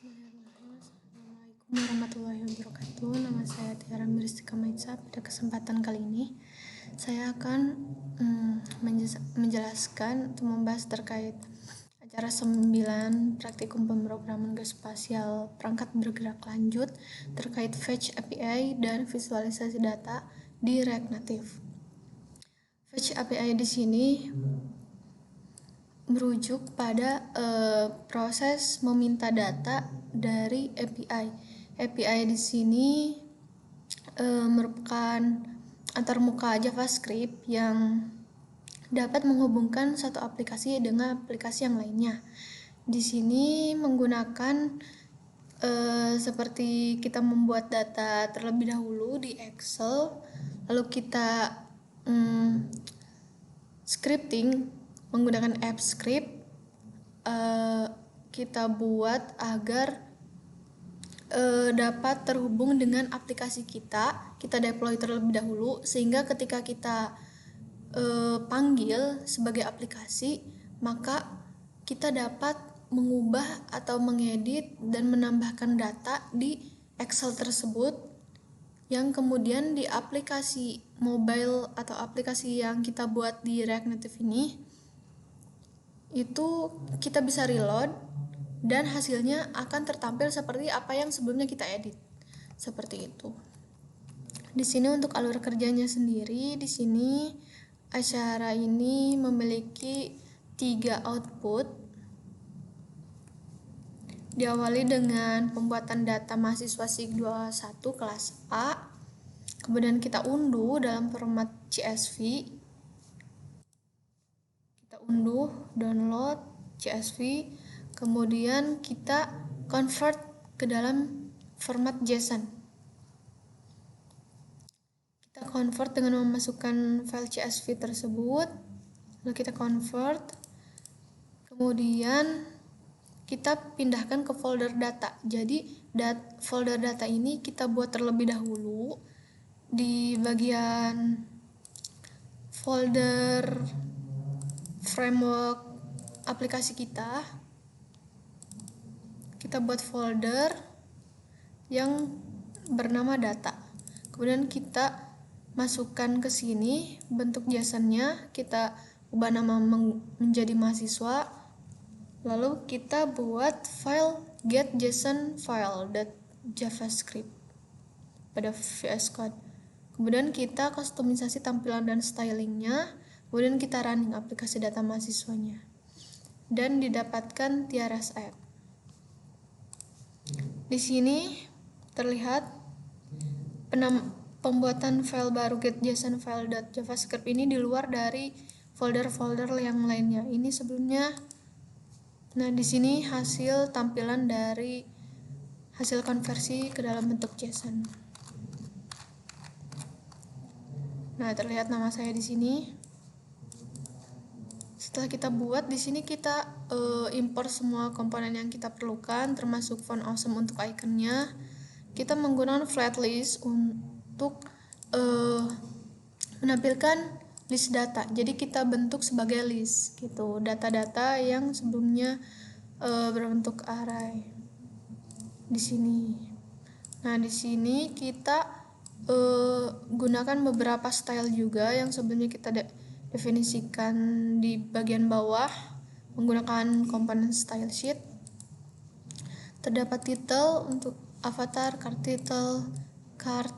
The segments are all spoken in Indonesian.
Bismillahirrahmanirrahim. Assalamualaikum warahmatullahi wabarakatuh. Nama saya Tiara Miristika Maitsa. Pada kesempatan kali ini saya akan menjelaskan atau membahas terkait acara 9 praktikum pemrograman geospasial perangkat bergerak lanjut terkait Fetch API dan visualisasi data di React Native. Fetch API di sini merujuk pada proses meminta data dari API. API di sini merupakan antarmuka JavaScript yang dapat menghubungkan satu aplikasi dengan aplikasi yang lainnya. Di sini menggunakan seperti kita membuat data terlebih dahulu di Excel, lalu kita scripting menggunakan AppScript, kita buat agar dapat terhubung dengan aplikasi kita deploy terlebih dahulu, sehingga ketika kita panggil sebagai aplikasi, maka kita dapat mengubah atau mengedit dan menambahkan data di Excel tersebut, yang kemudian di aplikasi mobile atau aplikasi yang kita buat di React Native ini, itu kita bisa reload dan hasilnya akan tertampil seperti apa yang sebelumnya kita edit. Seperti itu. Di sini untuk alur kerjanya sendiri, di sini acara ini memiliki 3 output. Diawali dengan pembuatan data mahasiswa SIG 21 kelas A. Kemudian kita unduh dalam format CSV. Kita unduh, download CSV, kemudian kita convert ke dalam format JSON. Kita convert dengan memasukkan file CSV tersebut, lalu kita convert, kemudian kita pindahkan ke folder data. Jadi folder data ini kita buat terlebih dahulu di bagian folder framework aplikasi kita. Kita buat folder yang bernama data. Kemudian kita masukkan ke sini bentuk JSON-nya, kita ubah nama menjadi mahasiswa. Lalu kita buat file get.json-file.javascript pada VS Code. Kemudian kita kustomisasi tampilan dan stylingnya. Kemudian kita running aplikasi data mahasiswanya. Dan didapatkan Tiara's app. Di sini terlihat pembuatan file baru get.json-file.javascript ini di luar dari folder-folder yang lainnya. Ini sebelumnya. Nah, di sini hasil tampilan dari hasil konversi ke dalam bentuk JSON. Nah, terlihat nama saya di sini. Setelah kita buat, di sini kita import semua komponen yang kita perlukan, termasuk font awesome untuk ikonnya. Kita menggunakan flatlist untuk menampilkan list data. Jadi kita bentuk sebagai list gitu, data-data yang sebelumnya berbentuk array. Di sini. Nah, di sini kita gunakan beberapa style juga yang sebelumnya kita definisikan di bagian bawah menggunakan komponen style sheet. Terdapat title untuk avatar, card title, card.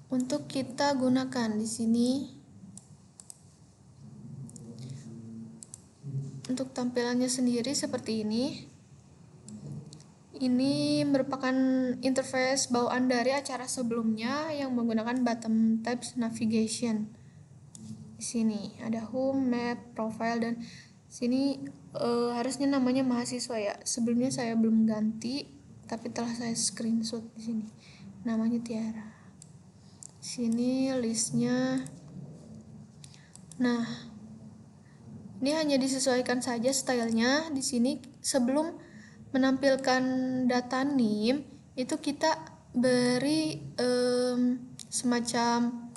Untuk kita gunakan di sini. Untuk tampilannya sendiri seperti ini. Ini merupakan interface bawaan dari acara sebelumnya yang menggunakan bottom tabs navigation. Di sini ada home, map, profile, dan sini harusnya namanya mahasiswa ya. Sebelumnya saya belum ganti, tapi telah saya screenshot di sini. Namanya Tiara. Sini listnya. Nah, ini hanya disesuaikan saja stylenya. Di sini sebelum menampilkan data name itu kita beri semacam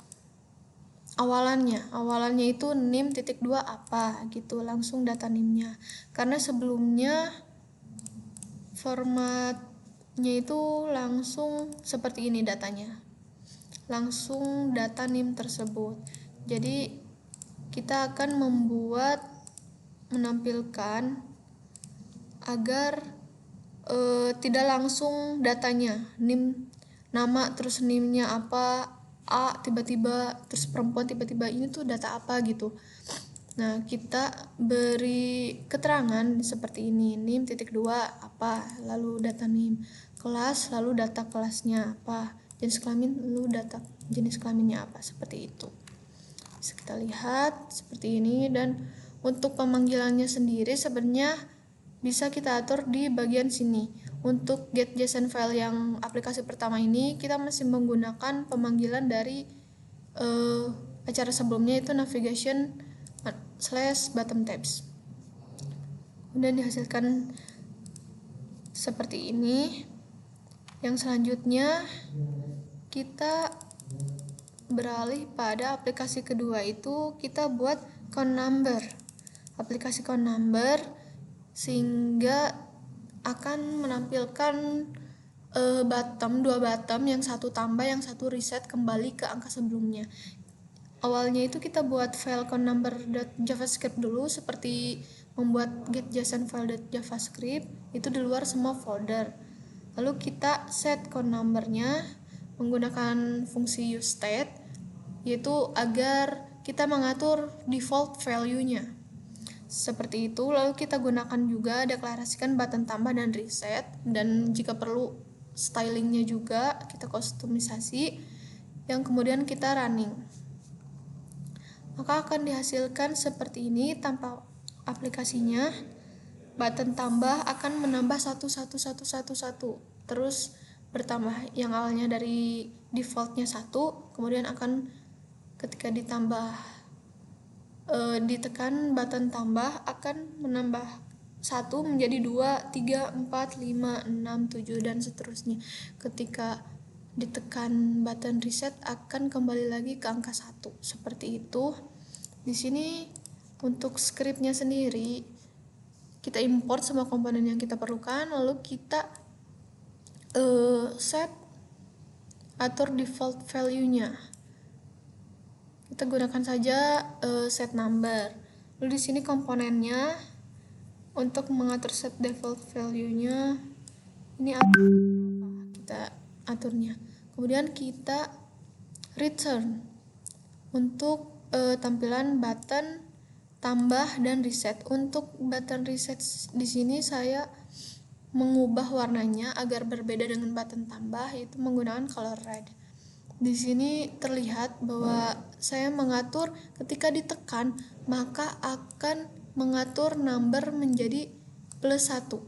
awalannya itu name.2 apa gitu, langsung data name-nya. Karena sebelumnya formatnya itu langsung seperti ini datanya, langsung data NIM tersebut. Jadi kita akan menampilkan agar tidak langsung datanya NIM, nama terus NIM-nya apa, A tiba-tiba terus perempuan tiba-tiba, ini tuh data apa gitu. Nah, kita beri keterangan seperti ini, NIM titik 2 apa, lalu data NIM, kelas, lalu data kelasnya apa, jenis kelamin, lalu data jenis kelaminnya apa, seperti itu. Bisa kita lihat seperti ini. Dan untuk pemanggilannya sendiri sebenarnya bisa kita atur di bagian sini. Untuk get JSON file yang aplikasi pertama ini, kita masih menggunakan pemanggilan dari acara sebelumnya, itu navigation /bottom tabs. Kemudian dihasilkan seperti ini. Yang selanjutnya kita beralih pada aplikasi kedua, itu kita buat count number, aplikasi count number, sehingga akan menampilkan dua bottom, yang satu tambah, yang satu reset kembali ke angka sebelumnya. Awalnya itu kita buat file count number.javascript dulu, seperti membuat get JSON file.javascript itu di luar semua folder. Lalu kita set count numbernya menggunakan fungsi useState, yaitu agar kita mengatur default value-nya. Seperti itu. Lalu kita gunakan juga deklarasikan button tambah dan reset, dan jika perlu stylingnya juga kita kustomisasi, yang kemudian kita running. Maka akan dihasilkan seperti ini tampak aplikasinya. Button tambah akan menambah 1 terus bertambah, yang awalnya dari defaultnya 1, kemudian akan ketika ditekan button tambah akan menambah 1 menjadi 2, 3, 4, 5, 6, 7 dan seterusnya. Ketika ditekan button reset akan kembali lagi ke angka 1, seperti itu. Di sini untuk scriptnya sendiri kita import semua komponen yang kita perlukan, lalu kita set atur default value-nya. Kita gunakan saja set number. Lalu di sini komponennya untuk mengatur set default value-nya ini apa kita aturnya. Kemudian kita return untuk tampilan button tambah dan reset. Untuk button reset di sini saya mengubah warnanya agar berbeda dengan button tambah, yaitu menggunakan color red. Di sini terlihat bahwa saya mengatur ketika ditekan maka akan mengatur number menjadi +1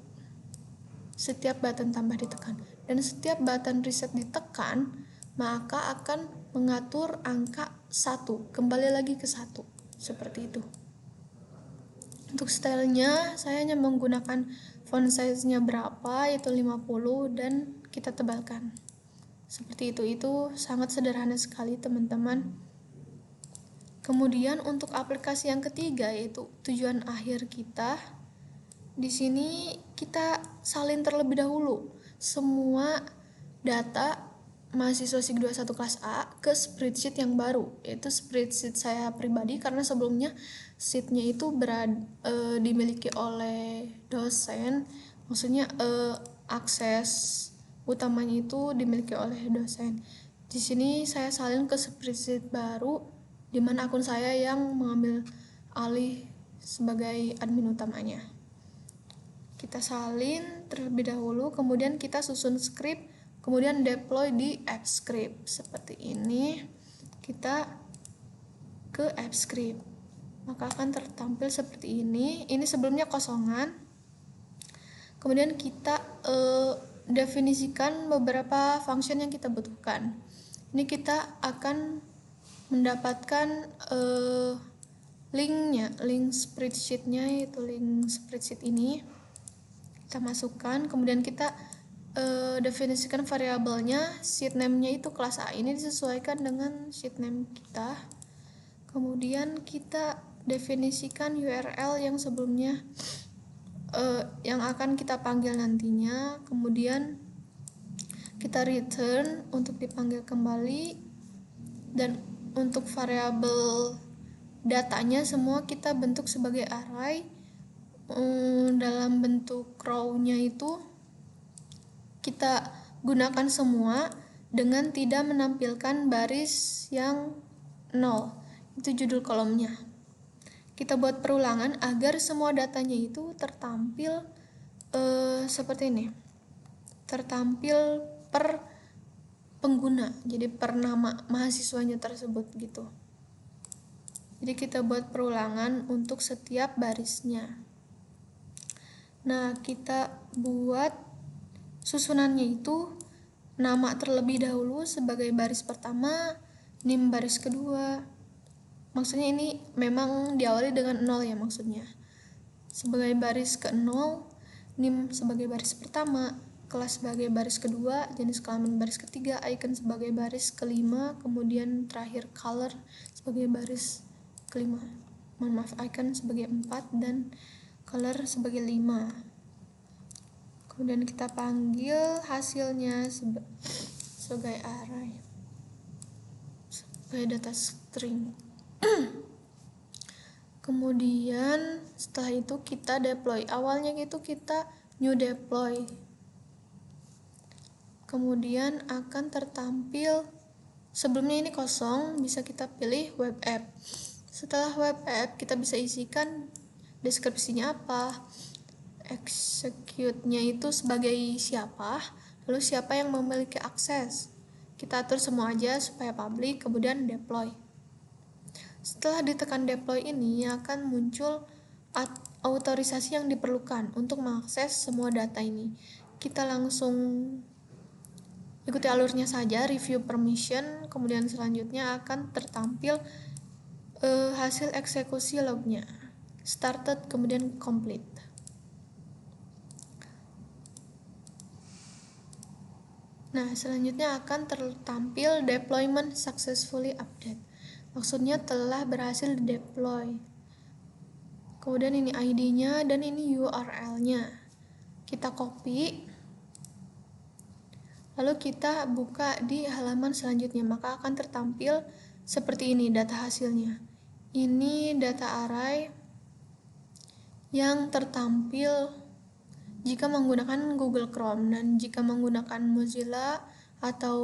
setiap button tambah ditekan, dan setiap button reset ditekan maka akan mengatur angka 1 kembali lagi ke 1, seperti itu. Untuk stylenya saya hanya menggunakan font size-nya berapa, yaitu 50, dan kita tebalkan seperti itu sangat sederhana sekali teman-teman. Kemudian untuk aplikasi yang ketiga, yaitu tujuan akhir kita. Di sini kita salin terlebih dahulu semua data mahasiswa SIG 21 kelas A ke spreadsheet yang baru, yaitu spreadsheet saya pribadi, karena sebelumnya sheet-nya itu dimiliki oleh dosen, maksudnya akses utamanya itu dimiliki oleh dosen. Di sini saya salin ke spreadsheet baru, di mana akun saya yang mengambil alih sebagai admin utamanya. Kita salin terlebih dahulu, kemudian kita susun script, kemudian deploy di AppScript seperti ini. Kita ke AppScript, maka akan tertampil seperti ini. Ini sebelumnya kosongan. Kemudian kita definisikan beberapa function yang kita butuhkan. Ini kita akan mendapatkan link spreadsheet-nya, yaitu link spreadsheet ini. Kita masukkan, kemudian kita definisikan variabelnya, sheet name-nya itu kelas A, ini disesuaikan dengan sheet name kita. Kemudian kita definisikan URL yang sebelumnya yang akan kita panggil nantinya, kemudian kita return untuk dipanggil kembali, dan untuk variabel datanya semua kita bentuk sebagai array dalam bentuk row-nya itu kita gunakan semua dengan tidak menampilkan baris yang 0. Itu judul kolomnya. Kita buat perulangan agar semua datanya itu tertampil seperti ini. Tertampil per pengguna, jadi per nama mahasiswanya tersebut gitu. Jadi kita buat perulangan untuk setiap barisnya. Nah, kita buat susunannya itu nama terlebih dahulu sebagai baris pertama, nim baris kedua. Maksudnya ini memang diawali dengan 0 ya maksudnya. Sebagai baris ke-0, nim sebagai baris pertama, kelas sebagai baris kedua, jenis kelamin baris ketiga, icon sebagai baris kelima, kemudian terakhir color sebagai baris kelima. Mohon maaf, icon sebagai 4 dan color sebagai 5. Kemudian kita panggil hasilnya sebagai array, sebagai data string. Kemudian setelah itu kita deploy. Awalnya gitu kita new deploy. Kemudian akan tertampil, sebelumnya ini kosong, bisa kita pilih web app. Setelah web app kita bisa isikan deskripsinya apa, execute-nya itu sebagai siapa, lalu siapa yang memiliki akses. Kita atur semua aja supaya public, kemudian deploy. Setelah ditekan deploy ini akan muncul autorisasi yang diperlukan untuk mengakses semua data ini. Kita langsung ikuti alurnya saja, review permission, kemudian selanjutnya akan tertampil hasil eksekusi lognya, started kemudian complete. Nah, selanjutnya akan tertampil deployment successfully update. Maksudnya telah berhasil deploy. Kemudian ini ID-nya dan ini URL-nya. Kita copy. Lalu kita buka di halaman selanjutnya, maka akan tertampil seperti ini data hasilnya. Ini data array yang tertampil jika menggunakan Google Chrome, dan jika menggunakan Mozilla atau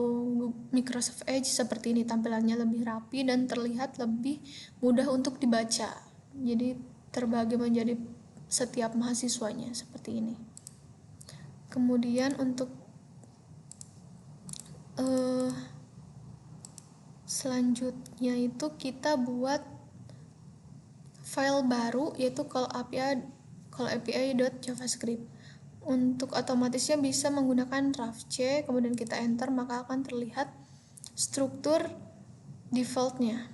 Microsoft Edge seperti ini, tampilannya lebih rapi dan terlihat lebih mudah untuk dibaca. Jadi terbagi menjadi setiap mahasiswanya seperti ini. Kemudian untuk selanjutnya itu kita buat file baru yaitu call API.javascript. Untuk otomatisnya bisa menggunakan RAF-C, kemudian kita enter, maka akan terlihat struktur defaultnya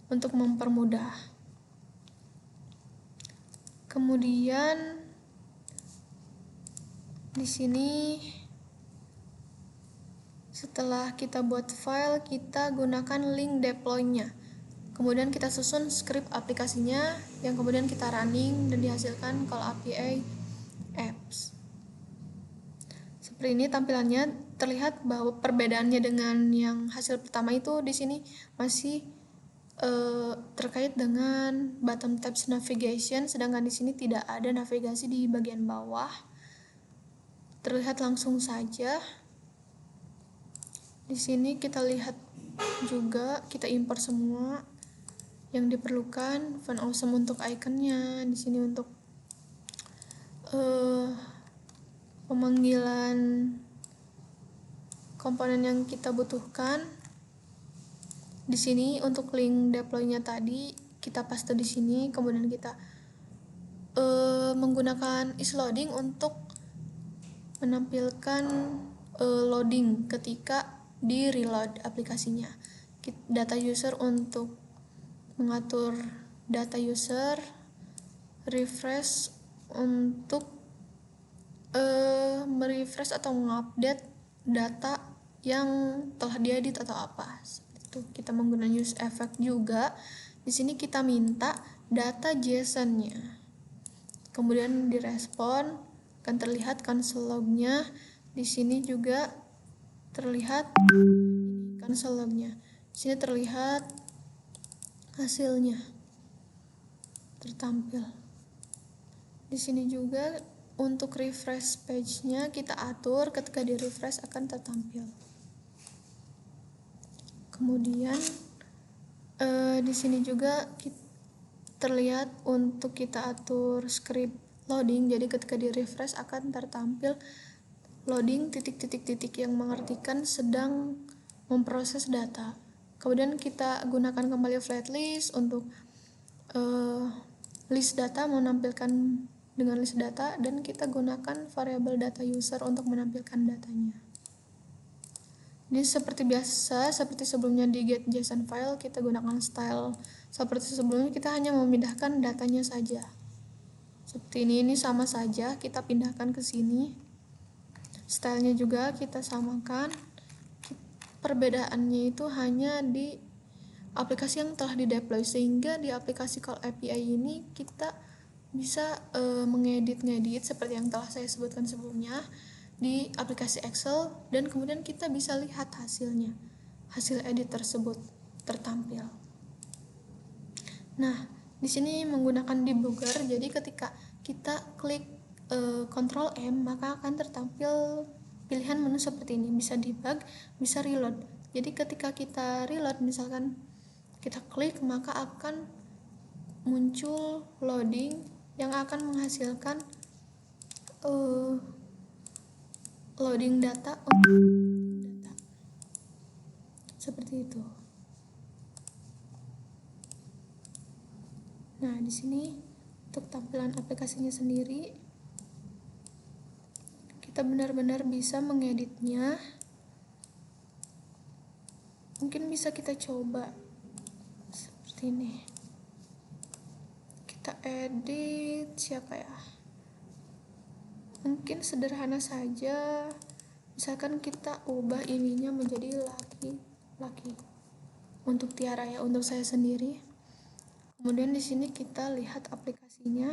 untuk mempermudah. Kemudian di sini setelah kita buat file, kita gunakan link deploy-nya. Kemudian kita susun script aplikasinya yang kemudian kita running dan dihasilkan call API apps. Seperti ini tampilannya. Terlihat bahwa perbedaannya dengan yang hasil pertama itu di sini masih terkait dengan bottom tabs navigation, sedangkan di sini tidak ada navigasi di bagian bawah. Terlihat langsung saja. Di sini kita lihat juga, kita import semua yang diperlukan. Font awesome untuk iconnya, di sini untuk pemanggilan komponen yang kita butuhkan. Di sini untuk link deploy-nya tadi kita paste di sini, kemudian kita menggunakan isLoading untuk menampilkan loading ketika di reload aplikasinya. Data user untuk mengatur data user, refresh untuk merefresh atau mengupdate data yang telah diedit atau apa. Itu kita menggunakan use effect juga. Di sini kita minta data JSON-nya. kemudian direspon, akan terlihat console lognya. Di sini juga terlihat console lognya. Di sini terlihat hasilnya tertampil. Di sini juga untuk refresh page-nya kita atur, ketika di refresh akan tertampil. Kemudian di sini juga terlihat untuk kita atur script loading, jadi ketika di refresh akan tertampil loading titik-titik-titik yang mengartikan sedang memproses data. Kemudian kita gunakan kembali flat list untuk list data, menampilkan dengan list data, dan kita gunakan variabel data user untuk menampilkan datanya. Ini seperti biasa, seperti sebelumnya di get JSON file, kita gunakan style seperti sebelumnya, kita hanya memindahkan datanya saja. Seperti ini sama saja, kita pindahkan ke sini. Stylenya juga kita samakan. Perbedaannya itu hanya di aplikasi yang telah di-deploy, sehingga di aplikasi Call API ini kita bisa mengedit seperti yang telah saya sebutkan sebelumnya di aplikasi Excel, dan kemudian kita bisa lihat hasilnya, hasil edit tersebut tertampil. Nah, di sini menggunakan debugger, jadi ketika kita klik Ctrl M, maka akan tertampil pilihan menu seperti ini, bisa debug, bisa reload. Jadi ketika kita reload, misalkan kita klik, maka akan muncul loading yang akan menghasilkan loading data seperti itu. Nah, di sini untuk tampilan aplikasinya sendiri, kita benar-benar bisa mengeditnya. Mungkin bisa kita coba seperti ini. Kita edit siapa ya? Mungkin sederhana saja, misalkan kita ubah ininya menjadi laki untuk Tiara ya, untuk saya sendiri. Kemudian di sini kita lihat aplikasinya.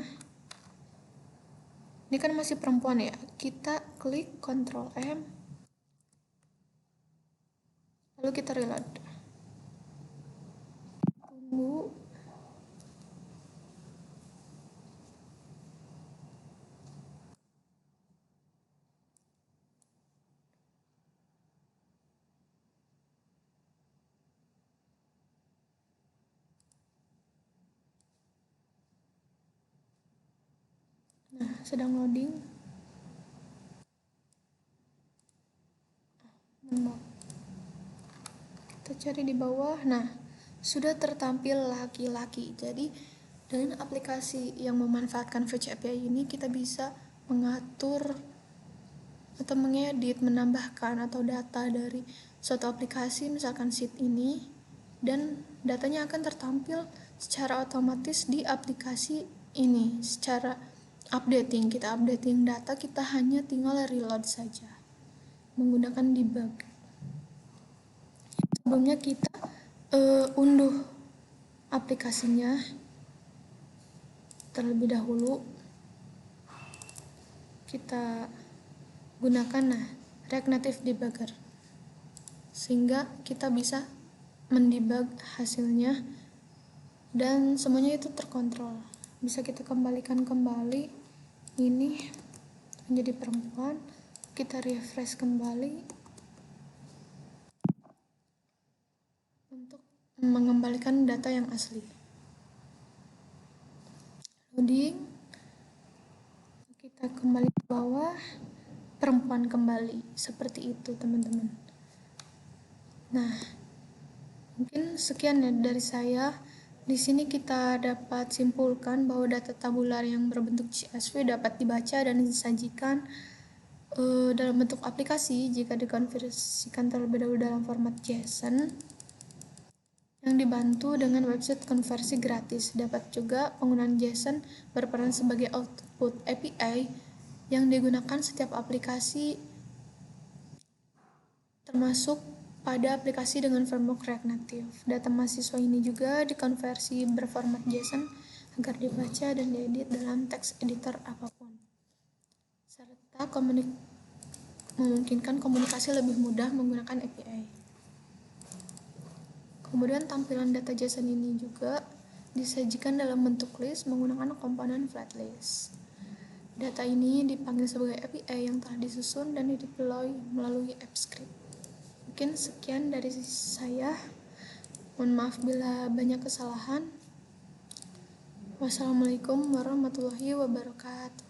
Ini kan masih perempuan ya, kita klik Ctrl M, lalu kita reload. Tunggu. Nah, sedang loading. Kita cari di bawah. Nah, sudah tertampil laki-laki. Jadi dengan aplikasi yang memanfaatkan Fetch API ini, kita bisa mengatur atau mengedit, menambahkan atau data dari suatu aplikasi, misalkan sheet ini, dan datanya akan tertampil secara otomatis di aplikasi ini. Secara updating, kita updating data, kita hanya tinggal reload saja menggunakan debug. Sebelumnya kita unduh aplikasinya terlebih dahulu. Kita gunakan React Native Debugger, sehingga kita bisa mendebug hasilnya dan semuanya itu terkontrol. Bisa kita kembalikan kembali ini menjadi perempuan, kita refresh kembali untuk mengembalikan data yang asli. Loading, kita kembali ke bawah, perempuan kembali. Seperti itu teman-teman. Nah, mungkin sekian ya dari saya. Di sini kita dapat simpulkan bahwa data tabular yang berbentuk CSV dapat dibaca dan disajikan dalam bentuk aplikasi jika dikonversikan terlebih dahulu dalam format JSON yang dibantu dengan website konversi gratis. Dapat juga penggunaan JSON berperan sebagai output API yang digunakan setiap aplikasi, termasuk pada aplikasi dengan framework React Native. Data mahasiswa ini juga dikonversi berformat JSON agar dibaca dan diedit dalam teks editor apapun, serta memungkinkan komunikasi lebih mudah menggunakan API. Kemudian tampilan data JSON ini juga disajikan dalam bentuk list menggunakan komponen flat list. Data ini dipanggil sebagai API yang telah disusun dan dideploy melalui AppScript. Mungkin sekian dari saya. Mohon maaf bila banyak kesalahan. Wassalamualaikum warahmatullahi wabarakatuh.